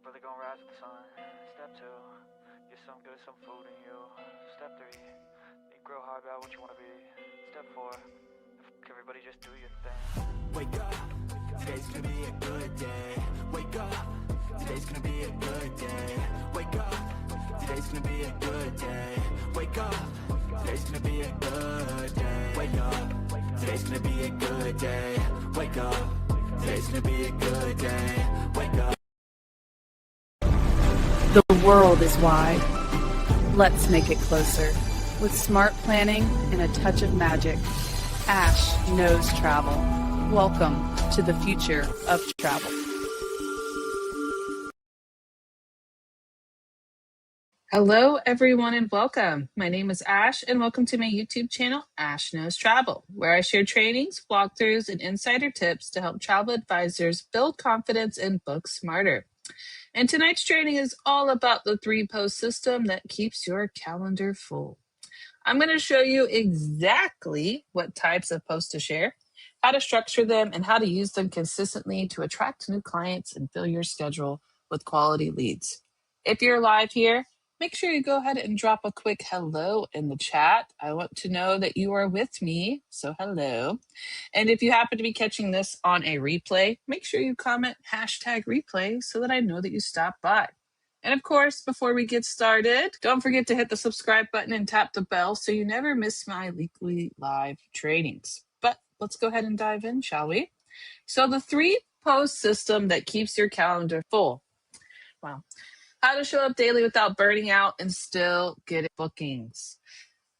Really gonna rise with the sun. Step 2, get some good, some food in you. Step 3, think real hard about what you wanna be. Step 4, everybody just do your thing. Wake up, today's gonna be a good day. Wake up, today's gonna be a good day. Wake up, today's gonna be a good day. Wake up, today's gonna be a good day. Wake up, today's gonna be a good day. Wake up, today's gonna be a good day. Wake up. The world is wide. Let's make it closer. With smart planning and a touch of magic, Ash knows travel. Welcome to the future of travel. Hello, everyone, and welcome. My name is Ash, and welcome to my YouTube channel, Ash Knows Travel, where I share trainings, walkthroughs, and insider tips to help travel advisors build confidence and book smarter. And tonight's training is all about the 3-post system that keeps your calendar full. I'm going to show you exactly what types of posts to share, how to structure them, and how to use them consistently to attract new clients and fill your schedule with quality leads. If you're live here, make sure you go ahead and drop a quick hello in the chat. I want to know that you are with me, so hello. And if you happen to be catching this on a replay, make sure you comment #replay so that I know that you stopped by. And of course, before we get started, don't forget to hit the subscribe button and tap the bell so you never miss my weekly live trainings. But let's go ahead and dive in, shall we? So the 3-post system that keeps your calendar full. Wow. How to show up daily without burning out and still get bookings.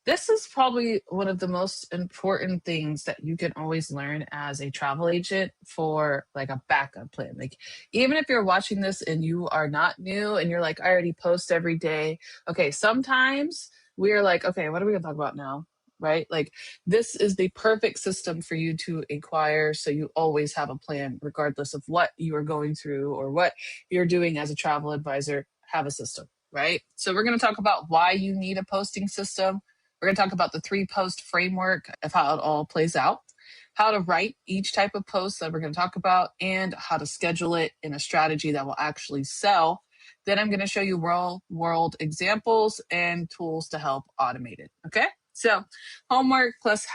This is probably one of the most important things that you can always learn as a travel agent for like a backup plan. Like, even if you're watching this and you are not new and you're like, I already post every day. Okay, sometimes we're like, okay, what are we gonna talk about now? Right? Like, this is the perfect system for you to inquire so you always have a plan, regardless of what you are going through or what you're doing as a travel advisor. Have a system, right? So we're going to talk about why you need a posting system. We're going to talk about the 3-post framework of how it all plays out, how to write each type of post that we're going to talk about, and how to schedule it in a strategy that will actually sell. Then I'm going to show you real world examples and tools to help automate it. Okay. So homework plus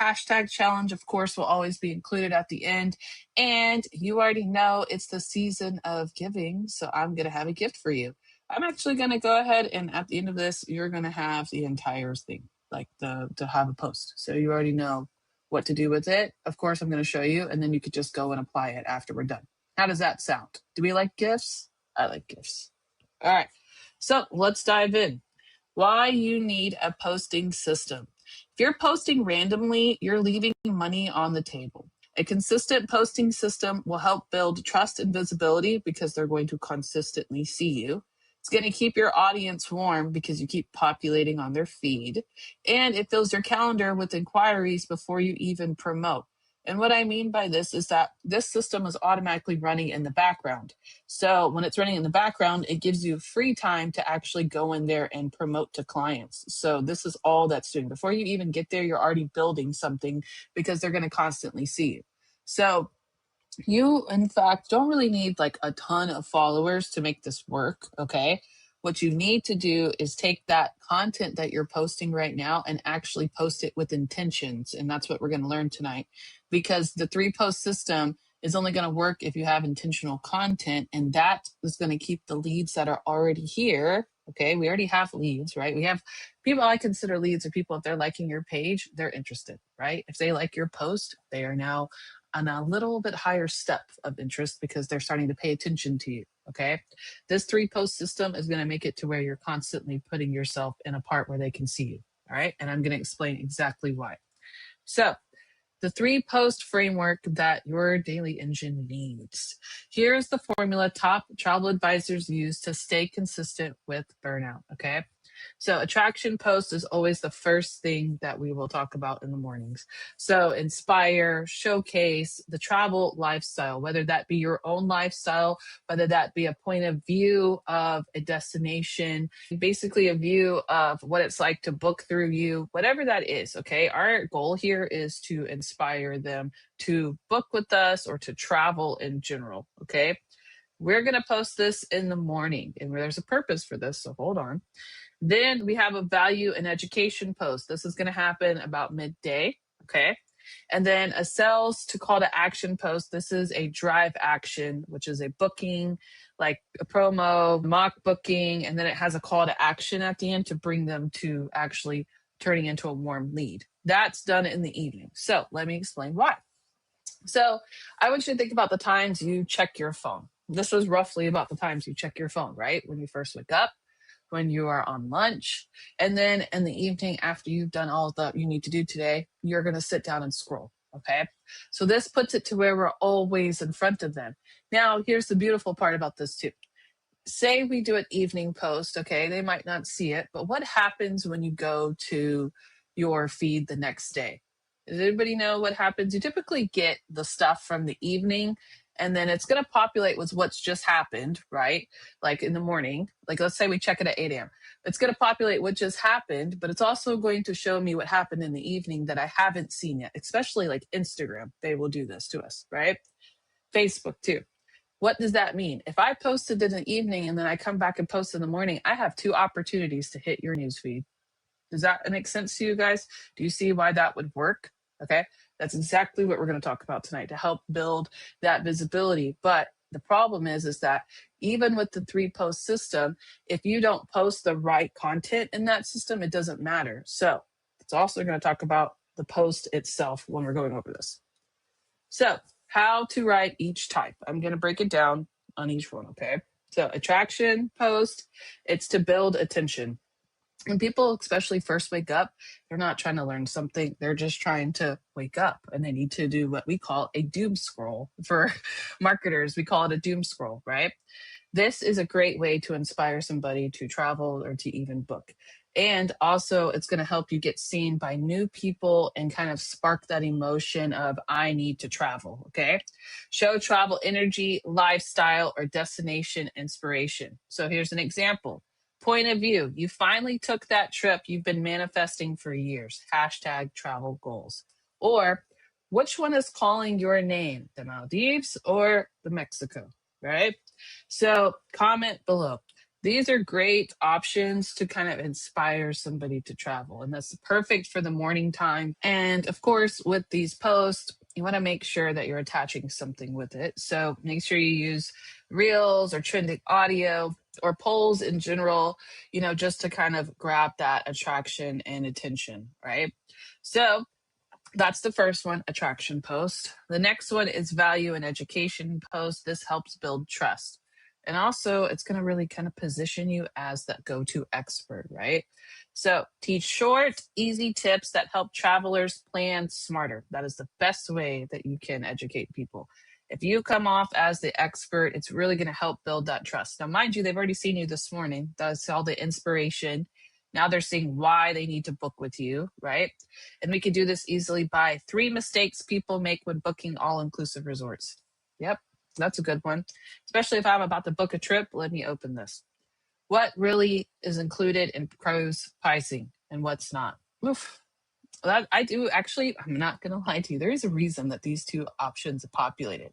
#challenge, of course, will always be included at the end. And you already know it's the season of giving. So I'm going to have a gift for you. I'm actually going to go ahead and at the end of this, you're going to have the entire thing, like to have a post. So you already know what to do with it. Of course, I'm going to show you, and then you could just go and apply it after we're done. How does that sound? Do we like gifts? I like gifts. All right. So let's dive in. Why you need a posting system. If you're posting randomly, you're leaving money on the table. A consistent posting system will help build trust and visibility because they're going to consistently see you. It's going to keep your audience warm because you keep populating on their feed. And it fills your calendar with inquiries before you even promote. And what I mean by this is that this system is automatically running in the background. So when it's running in the background, it gives you free time to actually go in there and promote to clients. So this is all that's doing. Before you even get there, you're already building something because they're going to constantly see you. So you, in fact, don't really need like a ton of followers to make this work, okay? What you need to do is take that content that you're posting right now and actually post it with intentions. And that's what we're going to learn tonight, because the 3-post system is only going to work if you have intentional content, and that is going to keep the leads that are already here. Okay, we already have leads, right? We have people. I consider leads are people, if they're liking your page, they're interested, right? If they like your post, they are now on a little bit higher step of interest because they're starting to pay attention to you. Okay. This 3-post system is going to make it to where you're constantly putting yourself in a part where they can see you. All right. And I'm going to explain exactly why. So the 3-post framework that your daily engine needs. Here's the formula top travel advisors use to stay consistent with burnout. Okay. So attraction post is always the first thing that we will talk about in the mornings. So inspire, showcase the travel lifestyle, whether that be your own lifestyle, whether that be a point of view of a destination, basically a view of what it's like to book through you, whatever that is. Okay. Our goal here is to inspire them to book with us or to travel in general. Okay. We're going to post this in the morning, and there's a purpose for this, so hold on. Then we have a value and education post. This is going to happen about midday, okay? And then a sales to call to action post. This is a drive action, which is a booking, like a promo, mock booking, and then it has a call to action at the end to bring them to actually turning into a warm lead. That's done in the evening. So let me explain why. So I want you to think about the times you check your phone. This was roughly about the times you check your phone, right? When you first wake up, when you are on lunch, and then in the evening after you've done all that you need to do today, you're going to sit down and scroll. Okay. So this puts it to where we're always in front of them. Now, here's the beautiful part about this too. Say we do an evening post, okay, they might not see it, but what happens when you go to your feed the next day? Does anybody know what happens? You typically get the stuff from the evening, and then it's going to populate with what's just happened, right? Like in the morning, like let's say we check it at 8 a.m. It's going to populate what just happened, but it's also going to show me what happened in the evening that I haven't seen yet, especially like Instagram. They will do this to us, right? Facebook too. What does that mean? If I posted in the evening and then I come back and post in the morning, I have 2 opportunities to hit your newsfeed. Does that make sense to you guys? Do you see why that would work? Okay, that's exactly what we're going to talk about tonight to help build that visibility. But the problem is that even with the 3 post system, if you don't post the right content in that system, it doesn't matter. So it's also going to talk about the post itself when we're going over this. So how to write each type. I'm going to break it down on each one, okay? So attraction post, it's to build attention. When people especially first wake up, they're not trying to learn something. They're just trying to wake up, and they need to do what we call a doom scroll. For marketers, we call it a doom scroll, right? This is a great way to inspire somebody to travel or to even book. And also, it's going to help you get seen by new people and kind of spark that emotion of, I need to travel, okay? Show travel energy, lifestyle, or destination inspiration. So here's an example. Point of view, you finally took that trip you've been manifesting for years. Hashtag travel goals. Or which one is calling your name, the Maldives or the Mexico, right? So comment below. These are great options to kind of inspire somebody to travel. And that's perfect for the morning time. And of course, with these posts, you want to make sure that you're attaching something with it. So make sure you use reels or trending audio or polls in general, just to kind of grab that attraction and attention, right? So that's the first one, attraction post. The next one is value and education post. This helps build trust. And also, it's going to really kind of position you as that go-to expert, right? So teach short, easy tips that help travelers plan smarter. That is the best way that you can educate people. If you come off as the expert, it's really going to help build that trust. Now, mind you, they've already seen you this morning. That's all the inspiration. Now they're seeing why they need to book with you, right? And we can do this easily by 3 mistakes people make when booking all-inclusive resorts. Yep. That's a good one. Especially if I'm about to book a trip, let me open this. What really is included in cruise pricing and what's not? Oof. That I do actually, I'm not going to lie to you. There is a reason that these 2 options are populated.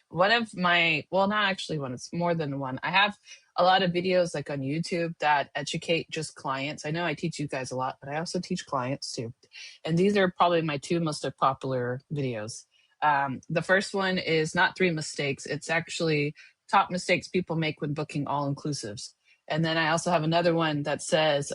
One of my, well, not actually one, it's more than one. I have a lot of videos like on YouTube that educate just clients. I know I teach you guys a lot, but I also teach clients too. And these are probably my 2 most popular videos. The first one is not 3 mistakes. It's actually top mistakes people make when booking all-inclusives. And then I also have another one that says,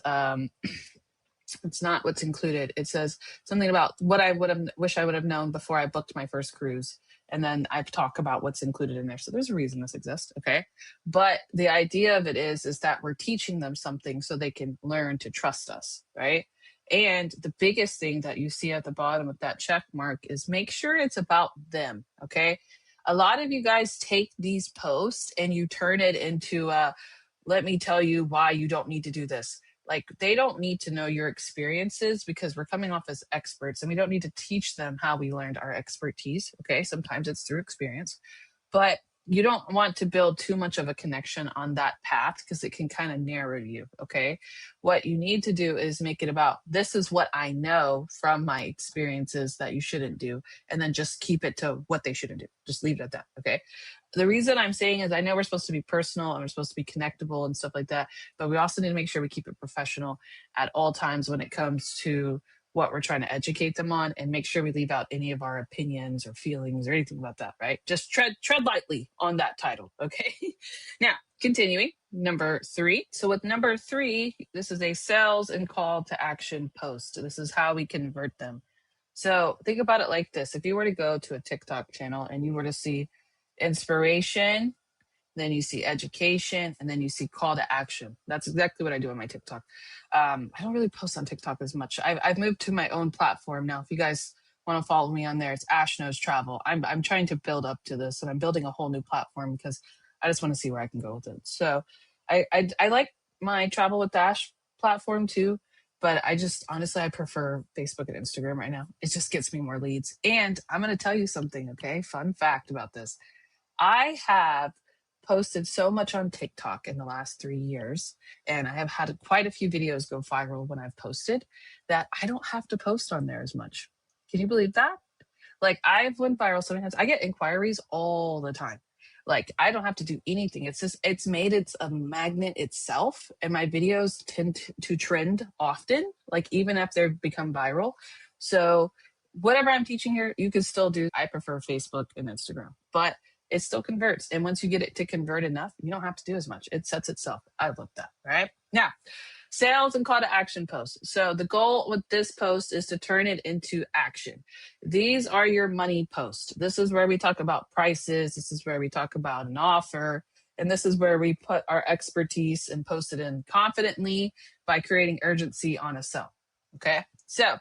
it's not what's included. It says something about what I wish I would have known before I booked my first cruise. And then I talk about what's included in there. So there's a reason this exists, okay? But the idea of it is that we're teaching them something so they can learn to trust us, right? And the biggest thing that you see at the bottom of that check mark is make sure it's about them, okay? A lot of you guys take these posts and you turn it into, let me tell you why you don't need to do this. Like, they don't need to know your experiences because we're coming off as experts and we don't need to teach them how we learned our expertise, okay? Sometimes it's through experience. But you don't want to build too much of a connection on that path because it can kind of narrow you. Okay. What you need to do is make it about this is what I know from my experiences that you shouldn't do. And then just keep it to what they shouldn't do. Just leave it at that. Okay. The reason I'm saying is I know we're supposed to be personal and we're supposed to be connectable and stuff like that, but we also need to make sure we keep it professional at all times when it comes to what we're trying to educate them on, and make sure we leave out any of our opinions or feelings or anything about that, right? Just tread lightly on that title, okay? Now, continuing, number 3. So with number 3, this is a sales and call to action post. This is how we convert them. So think about it like this. If you were to go to a TikTok channel and you were to see inspiration, then you see education, and then you see call to action. That's exactly what I do on my TikTok. I don't really post on TikTok as much. I've moved to my own platform now. If you guys want to follow me on there, it's Ash Knows Travel. I'm trying to build up to this, and I'm building a whole new platform because I just want to see where I can go with it. So I like my Travel with Ash platform too, but I just honestly I prefer Facebook and Instagram right now. It just gets me more leads. And I'm going to tell you something, okay? Fun fact about this. I have posted so much on TikTok in the last 3 years, and I have had quite a few videos go viral when I've posted, that I don't have to post on there as much. Can you believe that? Like, I've went viral so many times. I get inquiries all the time. Like, I don't have to do anything. It's just, it's made it's a magnet itself, and my videos tend to trend often, like even if they've become viral. So whatever I'm teaching here, you can still do. I prefer Facebook and Instagram, but it still converts. And once you get it to convert enough, you don't have to do as much. It sets itself. I love that. Right now, sales and call to action posts. So the goal with this post is to turn it into action. These are your money posts. This is where we talk about prices. This is where we talk about an offer. And this is where we put our expertise and post it in confidently by creating urgency on a sell. Okay. So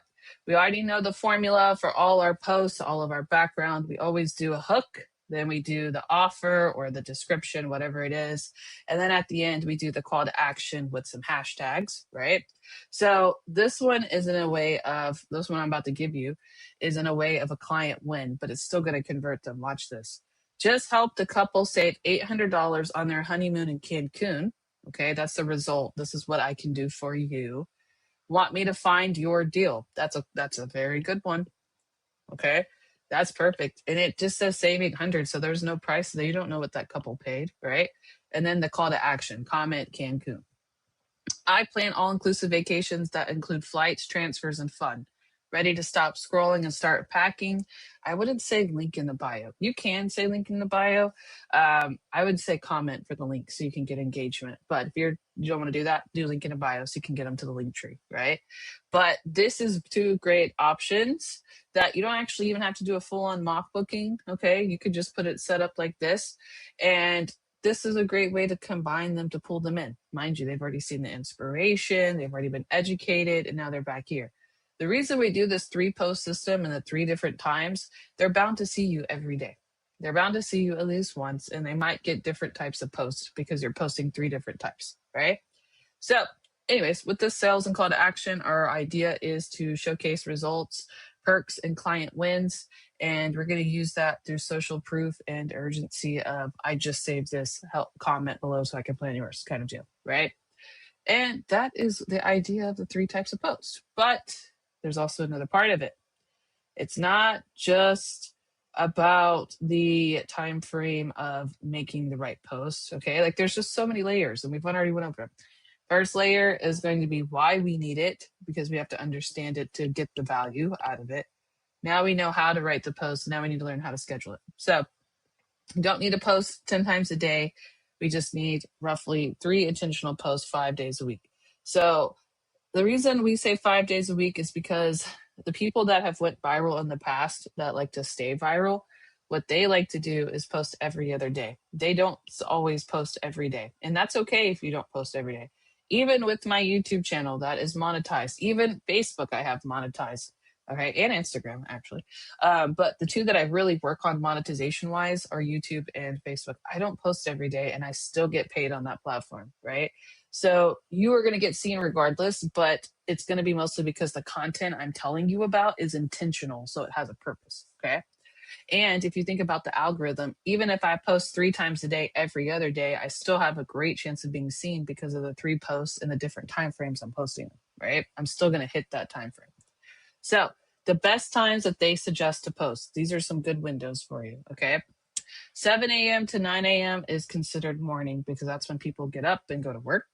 we already know the formula for all our posts, all of our background. We always do a hook. Then we do the offer or the description, whatever it is. And then at the end, we do the call to action with some hashtags, right? So this one is in a way of, this one I'm about to give you is in a way of a client win, but it's still going to convert them. Watch this. Just help the couple save $800 on their honeymoon in Cancun. Okay, that's the result. This is what I can do for you. Want me to find your deal? That's a very good one. Okay. That's perfect. And it just says save 800. So there's no price there. You don't know what that couple paid, right? And then the call to action, comment Cancun. I plan all-inclusive vacations that include flights, transfers, and fun. Ready to stop scrolling and start packing? I wouldn't say link in the bio. You can say link in the bio. I would say comment for the link so you can get engagement. But if you don't want to do that, do link in the bio so you can get them to the link tree, right? But this is 2 great options that you don't actually even have to do a full-on mock booking, okay? You could just put it set up like this. And this is a great way to combine them to pull them in. Mind you, they've already seen the inspiration, they've already been educated, and now they're back here. The reason we do this 3-post system and the 3 different times, they're bound to see you every day. They're bound to see you at least once, and they might get different types of posts because you're posting 3 different types, right? So anyways, with this sales and call to action, our idea is to showcase results, perks, and client wins. And we're going to use that through social proof and urgency of, I just saved this, help comment below so I can plan yours kind of deal, right? And that is the idea of the 3 types of posts. But there's also another part of it. It's not just about the time frame of making the right posts, okay? Like there's just so many layers, and we've already went over them. First layer is going to be why we need it, because we have to understand it to get the value out of it. Now we know how to write the post. Now we need to learn how to schedule it. So you don't need to post 10 times a day. We just need roughly 3 intentional posts 5 days a week. So the reason we say 5 days a week is because the people that have went viral in the past that like to stay viral, what they like to do is post every other day. They don't always post every day. And that's okay if you don't post every day. Even with my YouTube channel that is monetized, even Facebook I have monetized, okay, and Instagram actually. But the 2 that I really work on monetization wise are YouTube and Facebook. I don't post every day and I still get paid on that platform, right? So you are going to get seen regardless, but it's going to be mostly because the content I'm telling you about is intentional. So it has a purpose, okay? And if you think about the algorithm, even if I post 3 times a day, every other day, I still have a great chance of being seen because of the 3 posts and the different time frames I'm posting them, right? I'm still going to hit that time frame. So the best times that they suggest to post, these are some good windows for you, okay? 7 a.m. to 9 a.m. is considered morning because that's when people get up and go to work.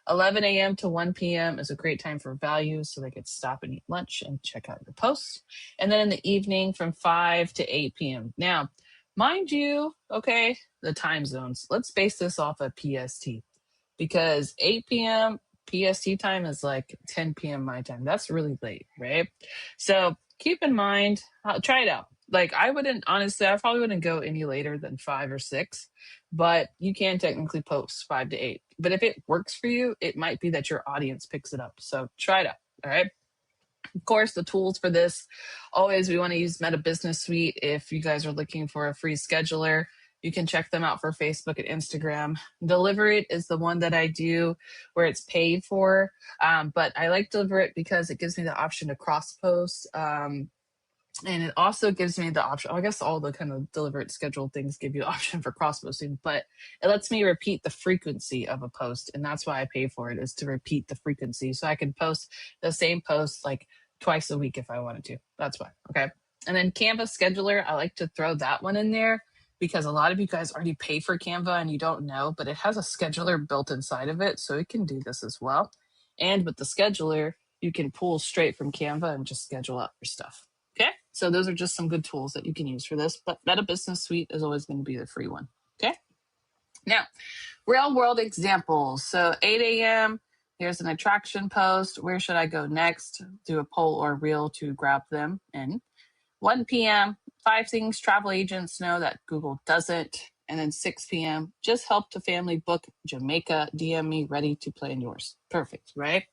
11 a.m. to 1 p.m. is a great time for value, so they could stop and eat lunch and check out your posts. And then in the evening from 5 to 8 p.m. Now, mind you, okay, the time zones, let's base this off of PST because 8 p.m. PST time is like 10 p.m. my time. That's really late, right? So keep in mind, try it out. Like I probably wouldn't go any later than 5 or 6, but you can technically post 5 to 8. But if it works for you, it might be that your audience picks it up. So try it out. All right. Of course, the tools for this, always we want to use Meta Business Suite. If you guys are looking for a free scheduler, you can check them out for Facebook and Instagram. Delivereit is the one that I do where it's paid for. But I like Delivereit because it gives me the option to cross post. And it also gives me the option, I guess all the kind of Delivereit scheduled things give you the option for cross posting, but it lets me repeat the frequency of a post. And that's why I pay for it, is to repeat the frequency. So I can post the same post like twice a week if I wanted to. That's why. Okay. And then Canva Scheduler, I like to throw that one in there because a lot of you guys already pay for Canva and you don't know, but it has a scheduler built inside of it. So it can do this as well. And with the scheduler, you can pull straight from Canva and just schedule out your stuff. Okay, so those are just some good tools that you can use for this, but Meta Business Suite is always going to be the free one. Okay, now real world examples. So 8 a.m., here's an attraction post. Where should I go next? Do a poll or reel to grab them in. 1 p.m., 5 things travel agents know that Google doesn't. And then 6 p.m., just helped a family book Jamaica. DM me, ready to plan yours. Perfect, right?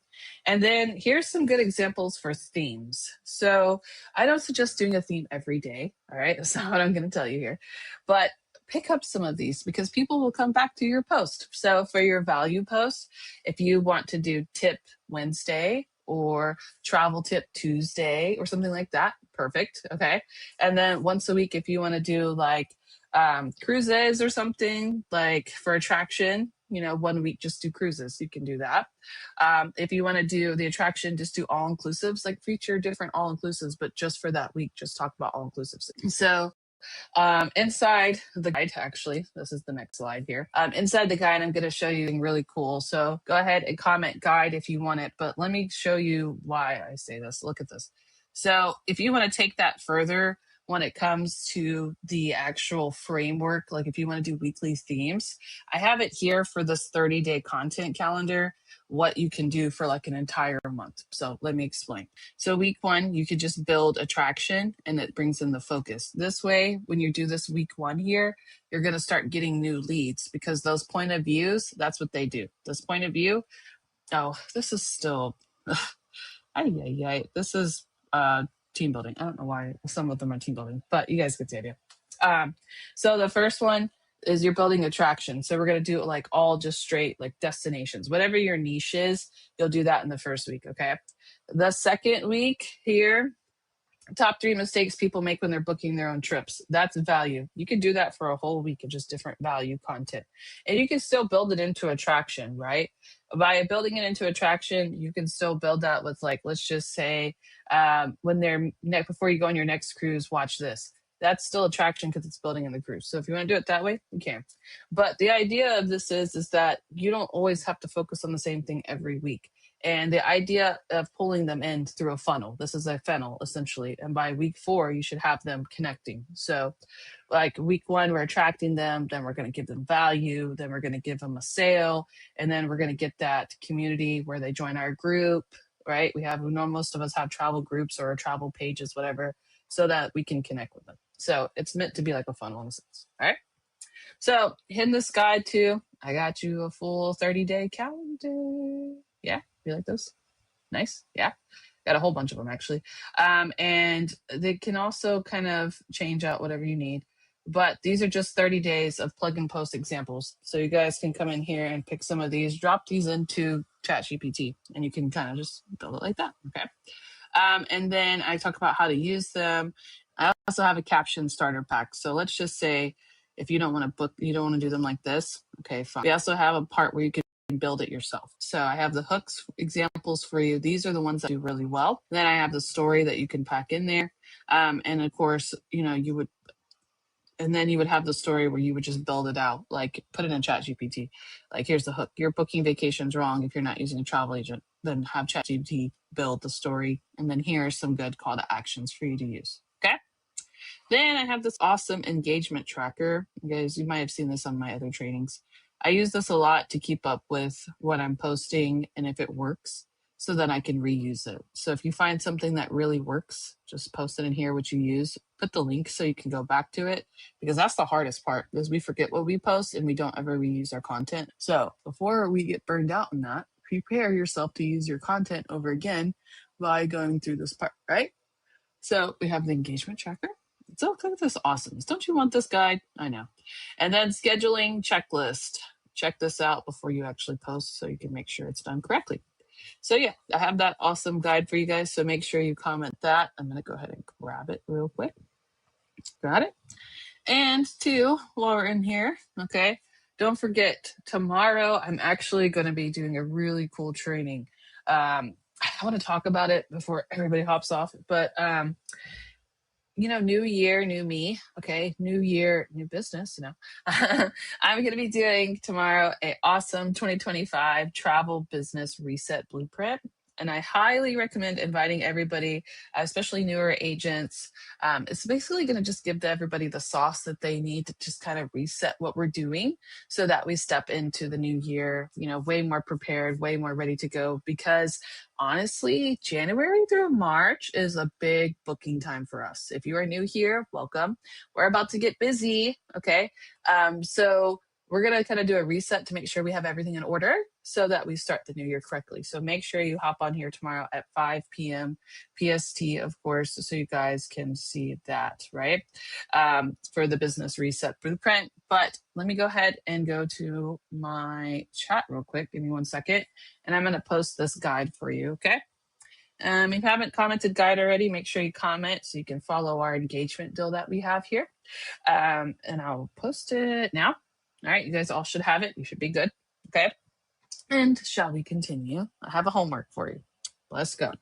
And then here's some good examples for themes. So I don't suggest doing a theme every day. All right. That's not what I'm going to tell you here. But pick up some of these because people will come back to your post. So for your value post, if you want to do tip Wednesday or travel tip Tuesday or something like that, perfect. Okay. And then once a week, if you want to do like cruises or something like for attraction, 1 week, just do cruises. You can do that. If you want to do the attraction, just do all inclusives, like feature different all inclusives, but just for that week, just talk about all inclusives. So inside the guide, actually, this is the next slide here. Inside the guide, I'm going to show you something really cool. So go ahead and comment guide if you want it, but let me show you why I say this. Look at this. So if you want to take that further, when it comes to the actual framework, like if you want to do weekly themes, I have it here for this 30-day content calendar, what you can do for like an entire month. So let me explain. So week 1, you could just build attraction and it brings in the focus. This way, when you do this week 1 here, you're going to start getting new leads because those point of views, that's what they do. This point of view, this is still, this is, team building. I don't know why some of them are team building, but you guys get the idea. So the first one is you're building attraction. So we're going to do it like all just straight like destinations, whatever your niche is, you'll do that in the first week. Okay. The second week here, top 3 mistakes people make when they're booking their own trips. That's value. You can do that for a whole week of just different value content. And you can still build it into attraction, right? By building it into attraction, you can still build that with like, let's just say before you go on your next cruise, watch this. That's still attraction because it's building in the cruise. So if you want to do it that way, you can. But the idea of this is that you don't always have to focus on the same thing every week. And the idea of pulling them in through a funnel, this is a funnel essentially. And by week 4, you should have them connecting. So like week 1, we're attracting them, then we're going to give them value, then we're going to give them a sale, and then we're going to get that community where they join our group, right? Most of us have travel groups or travel pages, whatever, so that we can connect with them. So it's meant to be like a funnel in a sense, all right? So in this guide too, I got you a full 30-day calendar. Yeah, you like those? Nice. Yeah, got a whole bunch of them actually. And they can also kind of change out whatever you need. But these are just 30 days of plug and post examples. So you guys can come in here and pick some of these, drop these into ChatGPT, and you can kind of just build it like that. Okay. And then I talk about how to use them. I also have a caption starter pack. So let's just say if you don't want to book, you don't want to do them like this. Okay, fine. We also have a part where you can build it yourself. So I have the hooks examples for you. These are the ones that do really well. Then I have the story that you can pack in there. And of course, you would, and then you would have the story where you would just build it out, like put it in ChatGPT. Like, here's the hook. You're booking vacations wrong if you're not using a travel agent. Then have ChatGPT build the story. And then here's some good call to actions for you to use. Okay. Then I have this awesome engagement tracker. You guys, you might have seen this on my other trainings. I use this a lot to keep up with what I'm posting and if it works, so that I can reuse it. So if you find something that really works, just post it in here, what you use, put the link so you can go back to it, because that's the hardest part, because we forget what we post and we don't ever reuse our content. So before we get burned out on that, prepare yourself to use your content over again by going through this part, right? So we have the engagement tracker. So look at this awesomeness. Don't you want this guide? I know. And then scheduling checklist. Check this out before you actually post so you can make sure it's done correctly. So yeah, I have that awesome guide for you guys. So make sure you comment that. I'm going to go ahead and grab it real quick. Got it. And two, while we're in here, okay, don't forget, tomorrow I'm actually going to be doing a really cool training. I want to talk about it before everybody hops off, but new year, new me. Okay. New year, new business, I'm going to be doing tomorrow a awesome 2025 travel business reset blueprint. And I highly recommend inviting everybody, especially newer agents. It's basically going to just give everybody the sauce that they need to just kind of reset what we're doing so that we step into the new year, way more prepared, way more ready to go. Because honestly, January through March is a big booking time for us. If you are new here, welcome. We're about to get busy. Okay. So we're going to kind of do a reset to make sure we have everything in order so that we start the new year correctly. So make sure you hop on here tomorrow at 5 p.m. PST, of course, so you guys can see that, right? For the business reset blueprint. But let me go ahead and go to my chat real quick. Give me 1 second. And I'm going to post this guide for you, okay? If you haven't commented guide already, make sure you comment so you can follow our engagement deal that we have here. And I'll post it now. All right, you guys all should have it. You should be good. Okay. And shall we continue? I have a homework for you. Let's go.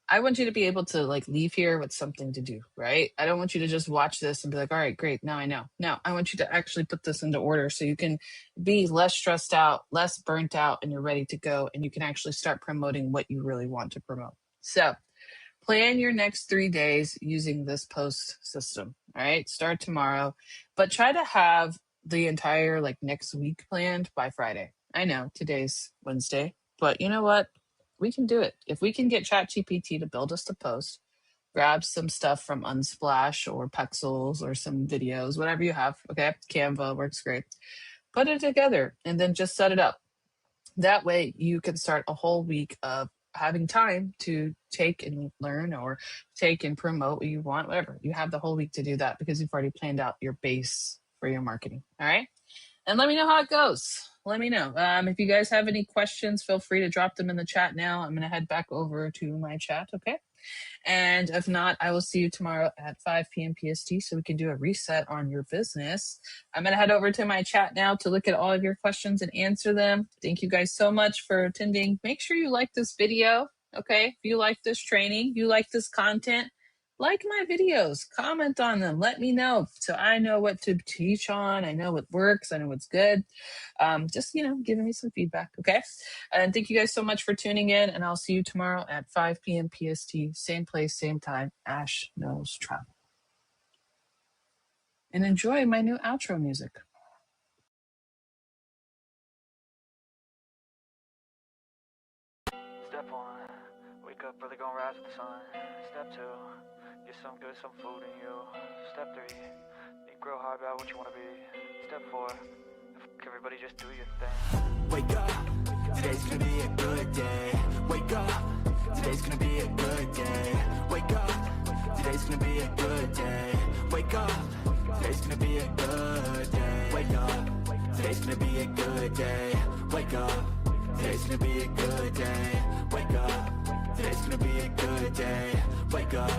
I want you to be able to leave here with something to do, right? I don't want you to just watch this and be like, all right, great. Now I know. No, I want you to actually put this into order so you can be less stressed out, less burnt out, and you're ready to go. And you can actually start promoting what you really want to promote. So plan your next 3 days using this post system. All right. Start tomorrow, but try to have the entire next week planned by Friday. I know today's Wednesday, but you know what? We can do it. If we can get ChatGPT to build us a post, grab some stuff from Unsplash or Pexels or some videos, whatever you have. Okay. Canva works great. Put it together and then just set it up. That way you can start a whole week of having time to take and learn or take and promote what you want, whatever. You have the whole week to do that because you've already planned out your base for your marketing. All right. And let me know how it goes. Let me know. If you guys have any questions, feel free to drop them in the chat now. I'm going to head back over to my chat. Okay. And if not, I will see you tomorrow at 5 p.m. PST so we can do a reset on your business. I'm going to head over to my chat now to look at all of your questions and answer them. Thank you guys so much for attending. Make sure you like this video. Okay. If you like this training, you like this content, like my videos, comment on them. Let me know so I know what to teach on. I know what works. I know what's good. Just, giving me some feedback. Okay. And thank you guys so much for tuning in. And I'll see you tomorrow at 5 p.m. PST. Same place, same time. Ash Knows Travel. And enjoy my new outro music. Step 1, wake up early, gonna rise with the sun. Step 2, get some good, some food in you. Step 3, think real hard about what you want to be. Step 4, everybody just do your thing. Wake up, today's gonna be a good day. Wake up, today's gonna be a good day. Wake up, today's gonna be a good day. Wake up, today's gonna be a good day. Wake up, today's gonna be a good day. Wake up, today's gonna be a good day. Wake up, today's gonna be a good day. Wake up.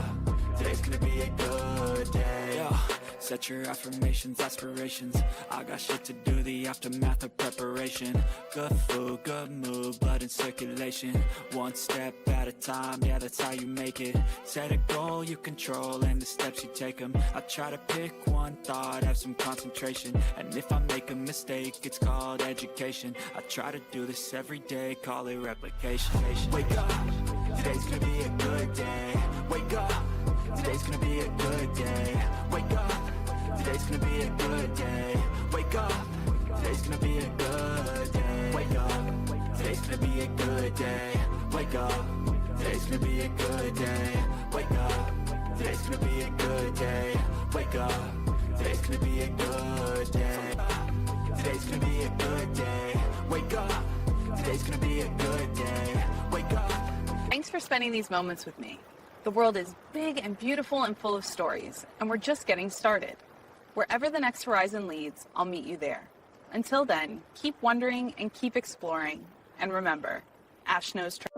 today's gonna be a good day. Yo, set your affirmations, aspirations. I got shit to do, the aftermath of preparation. Good food, good mood, blood in circulation. One step at a time, yeah, that's how you make it. Set a goal you control and the steps you take them. I try to pick one thought, have some concentration. And if I make a mistake, it's called education. I try to do this every day, call it replication. Wake up, today's gonna be a good day. Wake up, today's gonna be a good day. Wake up, today's gonna be a good day. Wake up, today's gonna be a good day. Wake up, today's gonna be a good day. Wake up, today's gonna be a good day. Wake up, today's gonna be a good day. Wake up, today's gonna be a good day. Today's gonna be a good day. Wake up, today's gonna be a good day. Wake up. Thanks for spending these moments with me. The world is big and beautiful and full of stories, and we're just getting started. Wherever the next horizon leads, I'll meet you there. Until then, keep wondering and keep exploring. And remember, Ash knows travel.